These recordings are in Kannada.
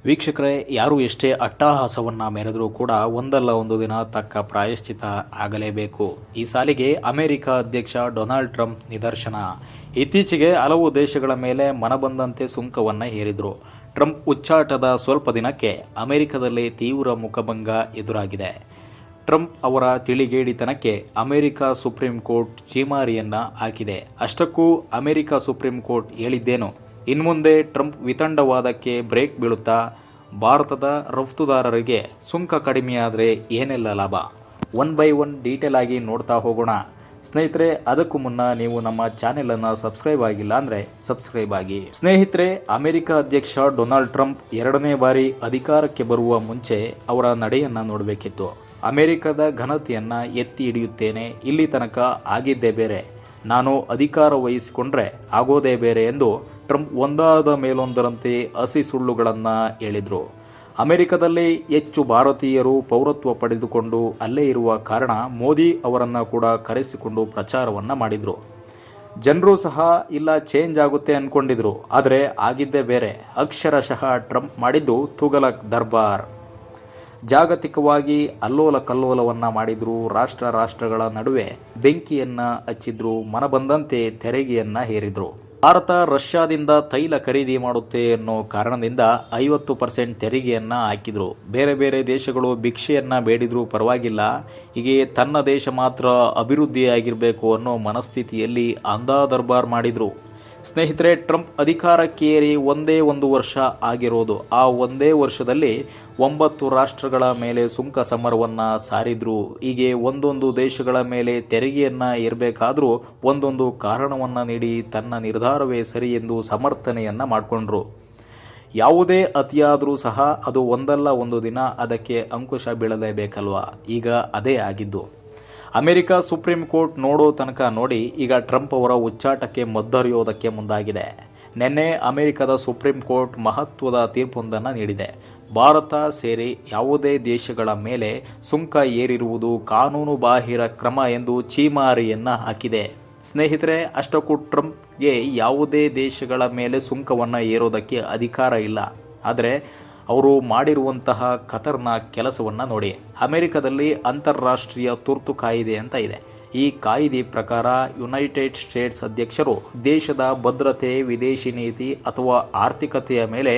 ವೀಕ್ಷಕರೇ, ಯಾರು ಎಷ್ಟೇ ಅಟ್ಟಹಾಸವನ್ನು ಮೆರೆದರೂ ಕೂಡ ಒಂದಲ್ಲ ಒಂದು ದಿನ ತಕ್ಕ ಪ್ರಾಯಶ್ಚಿತ ಆಗಲೇಬೇಕು. ಈ ಸಾಲಿಗೆ ಅಮೆರಿಕ ಅಧ್ಯಕ್ಷ ಡೊನಾಲ್ಡ್ ಟ್ರಂಪ್ ನಿದರ್ಶನ. ಇತ್ತೀಚೆಗೆ ಹಲವು ದೇಶಗಳ ಮೇಲೆ ಮನಬಂದಂತೆ ಸುಂಕವನ್ನು ಹೇರಿದರು. ಟ್ರಂಪ್ ಉಚ್ಚಾಟದ ಸ್ವಲ್ಪ ದಿನಕ್ಕೆ ಅಮೆರಿಕದಲ್ಲಿ ತೀವ್ರ ಮುಖಭಂಗ ಎದುರಾಗಿದೆ. ಟ್ರಂಪ್ ಅವರ ತಿಳಿಗೇಡಿತನಕ್ಕೆ ಅಮೆರಿಕ ಸುಪ್ರೀಂ ಕೋರ್ಟ್ ಛೀಮಾರಿಯನ್ನು ಹಾಕಿದೆ. ಅಷ್ಟಕ್ಕೂ ಅಮೆರಿಕ ಸುಪ್ರೀಂ ಕೋರ್ಟ್ ಹೇಳಿದ್ದೇನು? ಇನ್ಮುಂದೆ ಟ್ರಂಪ್ ವಿತಂಡವಾದಕ್ಕೆ ಬ್ರೇಕ್ ಬೀಳುತ್ತಾ? ಭಾರತದ ರಫ್ತುದಾರರಿಗೆ ಸುಂಕ ಕಡಿಮೆಯಾದರೆ ಏನೆಲ್ಲ ಲಾಭ? ಒನ್ ಬೈ ಒನ್ ಡೀಟೇಲ್ ಆಗಿ ನೋಡ್ತಾ ಹೋಗೋಣ. ಸ್ನೇಹಿತರೆ, ಅದಕ್ಕೂ ಮುನ್ನ ನೀವು ನಮ್ಮ ಚಾನೆಲನ್ನು ಸಬ್ಸ್ಕ್ರೈಬ್ ಆಗಿಲ್ಲ ಅಂದರೆ ಸಬ್ಸ್ಕ್ರೈಬ್ ಆಗಿ. ಸ್ನೇಹಿತರೆ, ಅಮೆರಿಕ ಅಧ್ಯಕ್ಷ ಡೊನಾಲ್ಡ್ ಟ್ರಂಪ್ ಎರಡನೇ ಬಾರಿ ಅಧಿಕಾರಕ್ಕೆ ಬರುವ ಮುಂಚೆ ಅವರ ನಡೆಯನ್ನು ನೋಡಬೇಕಿತ್ತು. ಅಮೆರಿಕದ ಘನತೆಯನ್ನು ಎತ್ತಿ ಹಿಡಿಯುತ್ತೇನೆ, ಇಲ್ಲಿ ತನಕ ಆಗಿದ್ದೇ ಬೇರೆ, ನಾನು ಅಧಿಕಾರ ವಹಿಸಿಕೊಂಡ್ರೆ ಆಗೋದೇ ಬೇರೆ ಎಂದು ಟ್ರಂಪ್ ಒಂದಾದ ಮೇಲೊಂದರಂತೆ ಹಸಿ ಸುಳ್ಳುಗಳನ್ನು ಹೇಳಿದರು. ಅಮೆರಿಕದಲ್ಲಿ ಹೆಚ್ಚು ಭಾರತೀಯರು ಪೌರತ್ವ ಪಡೆದುಕೊಂಡು ಅಲ್ಲೇ ಇರುವ ಕಾರಣ ಮೋದಿ ಅವರನ್ನು ಕೂಡ ಕರೆಸಿಕೊಂಡು ಪ್ರಚಾರವನ್ನು ಮಾಡಿದರು. ಜನರು ಸಹ ಇಲ್ಲ ಚೇಂಜ್ ಆಗುತ್ತೆ ಅಂದ್ಕೊಂಡಿದ್ರು, ಆದರೆ ಆಗಿದ್ದೇ ಬೇರೆ. ಅಕ್ಷರಶಃ ಟ್ರಂಪ್ ಮಾಡಿದ್ದು ತುಘಲಕ್ ದರ್ಬಾರ್. ಜಾಗತಿಕವಾಗಿ ಅಲ್ಲೋಲ ಕಲ್ಲೋಲವನ್ನು ಮಾಡಿದ್ರು. ರಾಷ್ಟ್ರಗಳ ನಡುವೆ ಬೆಂಕಿಯನ್ನು ಹಚ್ಚಿದ್ರು. ಮನಬಂದಂತೆ ತೆರಿಗೆಯನ್ನು ಹೇರಿದ್ರು. ಭಾರತ ರಷ್ಯಾದಿಂದ ತೈಲ ಖರೀದಿ ಮಾಡುತ್ತೆ ಅನ್ನೋ ಕಾರಣದಿಂದ 50% ತೆರಿಗೆಯನ್ನು ಹಾಕಿದ್ರು. ಬೇರೆ ಬೇರೆ ದೇಶಗಳು ಭಿಕ್ಷೆಯನ್ನು ಬೇಡಿದ್ರೂ ಪರವಾಗಿಲ್ಲ, ಹೀಗೆ ತನ್ನ ದೇಶ ಮಾತ್ರ ಅಭಿವೃದ್ಧಿಯಾಗಿರಬೇಕು ಅನ್ನೋ ಮನಸ್ಥಿತಿಯಲ್ಲಿ ಅಂದಾ ದರ್ಬಾರ್ ಮಾಡಿದ್ರು. ಸ್ನೇಹಿತರೆ, ಟ್ರಂಪ್ ಅಧಿಕಾರಕ್ಕೇರಿ ಒಂದೇ ಒಂದು ವರ್ಷ ಆಗಿರೋದು. ಆ ಒಂದೇ ವರ್ಷದಲ್ಲಿ 9 ರಾಷ್ಟ್ರಗಳ ಮೇಲೆ ಸುಂಕ ಸಮರವನ್ನು ಸಾರಿದ್ರು. ಹೀಗೆ ಒಂದೊಂದು ದೇಶಗಳ ಮೇಲೆ ತೆರಿಗೆಯನ್ನು ಏರಬೇಕಾದ್ರೂ ಒಂದೊಂದು ಕಾರಣವನ್ನು ನೀಡಿ ತನ್ನ ನಿರ್ಧಾರವೇ ಸರಿ ಎಂದು ಸಮರ್ಥನೆಯನ್ನು ಮಾಡಿಕೊಂಡ್ರು. ಯಾವುದೇ ಅತಿಯಾದರೂ ಸಹ ಅದು ಒಂದಲ್ಲ ಒಂದು ದಿನ ಅದಕ್ಕೆ ಅಂಕುಶ ಬೀಳಲೇಬೇಕಲ್ವಾ? ಈಗ ಅದೇ ಆಗಿದ್ದು. ಅಮೆರಿಕ ಸುಪ್ರೀಂ ಕೋರ್ಟ್ ನೋಡೋ ತನಕ ನೋಡಿ ಈಗ ಟ್ರಂಪ್ ಅವರ ಉಚ್ಚಾಟಕ್ಕೆ ಮದ್ದರಿಯೋದಕ್ಕೆ ಮುಂದಾಗಿದೆ. ನಿನ್ನೆ ಅಮೆರಿಕದ ಸುಪ್ರೀಂ ಕೋರ್ಟ್ ಮಹತ್ವದ ತೀರ್ಪೊಂದನ್ನು ನೀಡಿದೆ. ಭಾರತ ಸೇರಿ ಯಾವುದೇ ದೇಶಗಳ ಮೇಲೆ ಸುಂಕ ಏರಿರುವುದು ಕಾನೂನು ಬಾಹಿರ ಕ್ರಮ ಎಂದು ಛೀಮಾರಿಯನ್ನು ಹಾಕಿದೆ. ಸ್ನೇಹಿತರೆ, ಅಷ್ಟಕ್ಕೂ ಟ್ರಂಪ್ಗೆ ಯಾವುದೇ ದೇಶಗಳ ಮೇಲೆ ಸುಂಕವನ್ನು ಏರೋದಕ್ಕೆ ಅಧಿಕಾರ ಇಲ್ಲ. ಆದರೆ ಅವರು ಮಾಡಿರುವಂತಹ ಖತರ್ನಾಕ್ ಕೆಲಸವನ್ನು ನೋಡಿ. ಅಮೆರಿಕದಲ್ಲಿ ಅಂತಾರಾಷ್ಟ್ರೀಯ ತುರ್ತು ಕಾಯಿದೆ ಅಂತ ಇದೆ. ಈ ಕಾಯಿದೆ ಪ್ರಕಾರ ಯುನೈಟೆಡ್ ಸ್ಟೇಟ್ಸ್ ಅಧ್ಯಕ್ಷರು ದೇಶದ ಭದ್ರತೆ, ವಿದೇಶಿ ನೀತಿ ಅಥವಾ ಆರ್ಥಿಕತೆಯ ಮೇಲೆ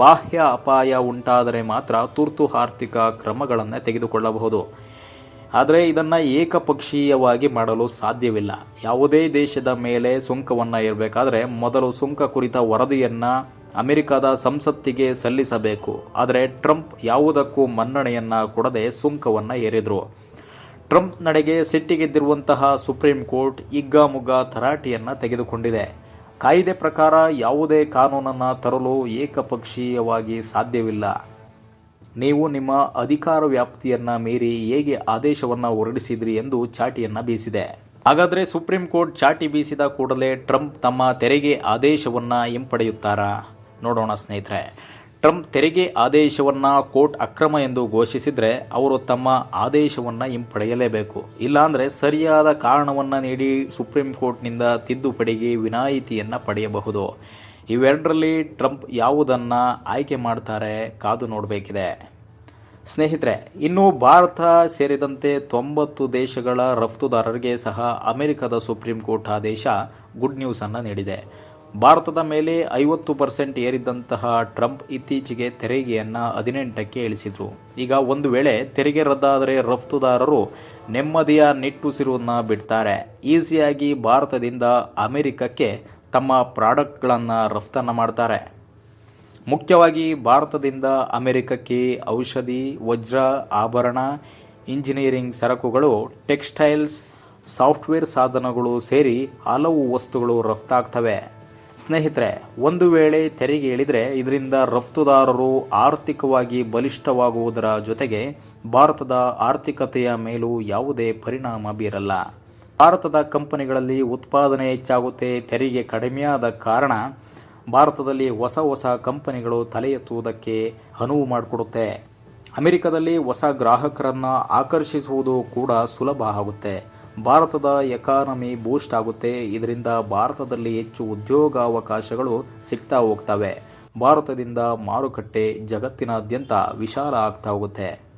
ಬಾಹ್ಯ ಅಪಾಯ ಉಂಟಾದರೆ ಮಾತ್ರ ತುರ್ತು ಆರ್ಥಿಕ ಕ್ರಮಗಳನ್ನು ತೆಗೆದುಕೊಳ್ಳಬಹುದು. ಆದರೆ ಇದನ್ನು ಏಕಪಕ್ಷೀಯವಾಗಿ ಮಾಡಲು ಸಾಧ್ಯವಿಲ್ಲ. ಯಾವುದೇ ದೇಶದ ಮೇಲೆ ಸುಂಕವನ್ನು ಏರಬೇಕಾದ್ರೆ ಮೊದಲು ಸುಂಕ ಕುರಿತ ವರದಿಯನ್ನು ಅಮೆರಿಕದ ಸಂಸತ್ತಿಗೆ ಸಲ್ಲಿಸಬೇಕು. ಆದರೆ ಟ್ರಂಪ್ ಯಾವುದಕ್ಕೂ ಮನ್ನಣೆಯನ್ನು ಕೊಡದೆ ಸುಂಕವನ್ನು ಏರಿದರು. ಟ್ರಂಪ್ ನಡೆಗೆ ಸಿಟ್ಟಿಗೆದ್ದಿರುವಂತಹ ಸುಪ್ರೀಂ ಕೋರ್ಟ್ ಹಿಗ್ಗಾಮುಗ್ಗಾ ತರಾಟೆಯನ್ನು ತೆಗೆದುಕೊಂಡಿದೆ. ಕಾಯ್ದೆ ಪ್ರಕಾರ ಯಾವುದೇ ಕಾನೂನನ್ನು ತರಲು ಏಕಪಕ್ಷೀಯವಾಗಿ ಸಾಧ್ಯವಿಲ್ಲ. ನೀವು ನಿಮ್ಮ ಅಧಿಕಾರ ವ್ಯಾಪ್ತಿಯನ್ನು ಮೀರಿ ಹೇಗೆ ಆದೇಶವನ್ನು ಹೊರಡಿಸಿದ್ರಿ ಎಂದು ಚಾಟಿಯನ್ನು ಬೀಸಿದೆ. ಹಾಗಾದರೆ ಸುಪ್ರೀಂ ಕೋರ್ಟ್ ಚಾಟಿ ಬೀಸಿದ ಕೂಡಲೇ ಟ್ರಂಪ್ ತಮ್ಮ ತೆರಿಗೆ ಆದೇಶವನ್ನು ಹಿಂಪಡೆಯುತ್ತಾರಾ? ನೋಡೋಣ ಸ್ನೇಹಿತರೆ. ಟ್ರಂಪ್ ತೆರಿಗೆ ಆದೇಶವನ್ನು ಕೋರ್ಟ್ ಅಕ್ರಮ ಎಂದು ಘೋಷಿಸಿದರೆ ಅವರು ತಮ್ಮ ಆದೇಶವನ್ನು ಹಿಂಪಡೆಯಲೇಬೇಕು. ಇಲ್ಲಾಂದರೆ ಸರಿಯಾದ ಕಾರಣವನ್ನು ನೀಡಿ ಸುಪ್ರೀಂ ಕೋರ್ಟ್ನಿಂದ ತಿದ್ದುಪಡಿಗೆ ವಿನಾಯಿತಿಯನ್ನು ಪಡೆಯಬಹುದು. ಇವೆರಡರಲ್ಲಿ ಟ್ರಂಪ್ ಯಾವುದನ್ನು ಆಯ್ಕೆ ಮಾಡ್ತಾರೆ ಕಾದು ನೋಡಬೇಕಿದೆ. ಸ್ನೇಹಿತರೆ, ಇನ್ನು ಭಾರತ ಸೇರಿದಂತೆ 90 ದೇಶಗಳ ರಫ್ತುದಾರರಿಗೆ ಸಹ ಅಮೆರಿಕದ ಸುಪ್ರೀಂ ಕೋರ್ಟ್ ಆದೇಶ ಗುಡ್ ನ್ಯೂಸನ್ನು ನೀಡಿದೆ. ಭಾರತದ ಮೇಲೆ 50% ಏರಿದ್ದಂತಹ ಟ್ರಂಪ್ ಇತ್ತೀಚೆಗೆ ತೆರಿಗೆಯನ್ನು 18ಕ್ಕೆ ಇಳಿಸಿದರು. ಈಗ ಒಂದು ವೇಳೆ ತೆರಿಗೆ ರದ್ದಾದರೆ ರಫ್ತುದಾರರು ನೆಮ್ಮದಿಯ ನಿಟ್ಟುಸಿರನ್ನು ಬಿಡ್ತಾರೆ. ಈಸಿಯಾಗಿ ಭಾರತದಿಂದ ಅಮೆರಿಕಕ್ಕೆ ತಮ್ಮ ಪ್ರಾಡಕ್ಟ್ಗಳನ್ನು ರಫ್ತನ್ನು ಮಾಡ್ತಾರೆ. ಮುಖ್ಯವಾಗಿ ಭಾರತದಿಂದ ಅಮೆರಿಕಕ್ಕೆ ಔಷಧಿ, ವಜ್ರ, ಆಭರಣ, ಇಂಜಿನಿಯರಿಂಗ್ ಸರಕುಗಳು, ಟೆಕ್ಸ್ಟೈಲ್ಸ್, ಸಾಫ್ಟ್ವೇರ್ ಸಾಧನಗಳು ಸೇರಿ ಹಲವು ವಸ್ತುಗಳು ರಫ್ತಾಗ್ತವೆ. ಸ್ನೇಹಿತರೆ, ಒಂದು ವೇಳೆ ತೆರಿಗೆ ಇಳಿದರೆ ಇದರಿಂದ ರಫ್ತುದಾರರು ಆರ್ಥಿಕವಾಗಿ ಬಲಿಷ್ಠವಾಗುವುದರ ಜೊತೆಗೆ ಭಾರತದ ಆರ್ಥಿಕತೆಯ ಮೇಲೂ ಯಾವುದೇ ಪರಿಣಾಮ ಬೀರಲ್ಲ. ಭಾರತದ ಕಂಪನಿಗಳಲ್ಲಿ ಉತ್ಪಾದನೆ ಹೆಚ್ಚಾಗುತ್ತೆ. ತೆರಿಗೆ ಕಡಿಮೆಯಾದ ಕಾರಣ ಭಾರತದಲ್ಲಿ ಹೊಸ ಕಂಪನಿಗಳು ತಲೆ ಎತ್ತುವುದಕ್ಕೆ ಅನುವು ಮಾಡಿಕೊಡುತ್ತೆ. ಅಮೆರಿಕದಲ್ಲಿ ಹೊಸ ಗ್ರಾಹಕರನ್ನು ಆಕರ್ಷಿಸುವುದು ಕೂಡ ಸುಲಭ ಆಗುತ್ತೆ. ಭಾರತದ ಎಕಾನಮಿ ಬೂಸ್ಟ್ ಆಗುತ್ತೆ. ಇದರಿಂದ ಭಾರತದಲ್ಲಿ ಹೆಚ್ಚು ಉದ್ಯೋಗಾವಕಾಶಗಳು ಸಿಗ್ತಾ ಹೋಗ್ತವೆ. ಭಾರತದಿಂದ ಮಾರುಕಟ್ಟೆ ಜಗತ್ತಿನಾದ್ಯಂತ ವಿಶಾಲ ಆಗ್ತಾ ಹೋಗುತ್ತೆ.